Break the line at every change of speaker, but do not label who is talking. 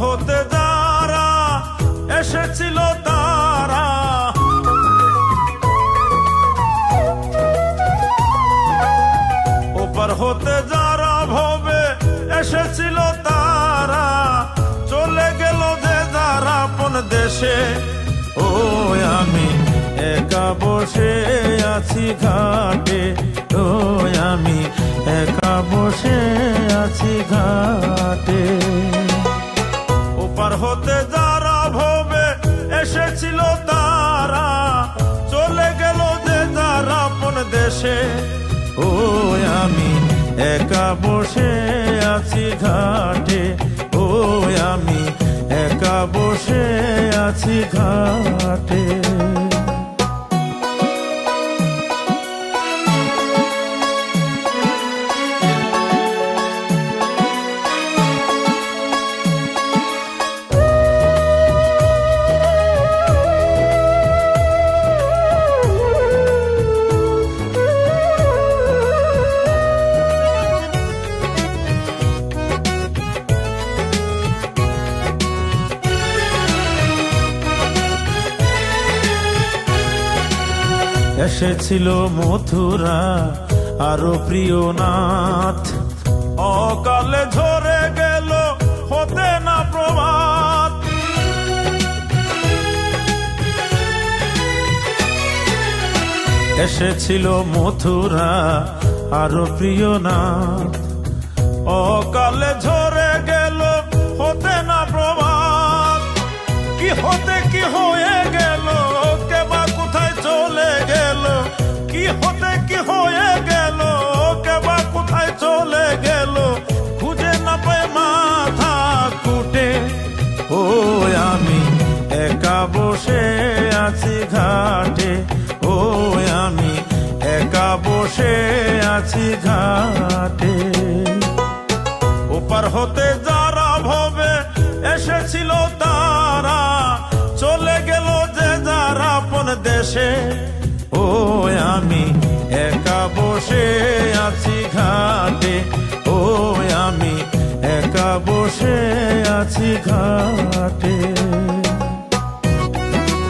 হতে যারা এসেছিল তারা ওপার হতে যারা ভবে এসেছিল তারা চলে গেল যে যারা আপন দেশে। ও আমি একা বসে আছি ঘাটে, ও আমি একা বসে আছি ঘাটে। ওপার হতে যারা ভবে এসেছিল তারা চলে গেল যে যারা আপন দেশে। ও আমি একা বসে আছি ঘাটে, ও আমি একা বসে আছি ঘাটে। এসেছিল মথুরা আরো প্রিয় নাথ, অকালে ঝরে গেল হতে না প্রভাত। এসেছিল মথুরা আরো প্রিয় নাথ, অকালে ঝরে গেল হতে না প্রভাত। কি হতে কি হয়ে গেল, কে বা কোথায় চলে গেল, কি হতে কি হয়ে গেল, কে বা কোথায় চলে গেল, খুঁজে না পায় মাথা কুটে। ও আমি একা বসে আছি ঘাটে, ও আমি একা বসে আছি ঘাটে। ওপার হতে যারা ভবে এসেছিল তারা চলে গেল যে যারা আপন দেশে। ও আমি একা বসে আছি ঘাটে, ও আমি একা বসে আছি ঘাটে।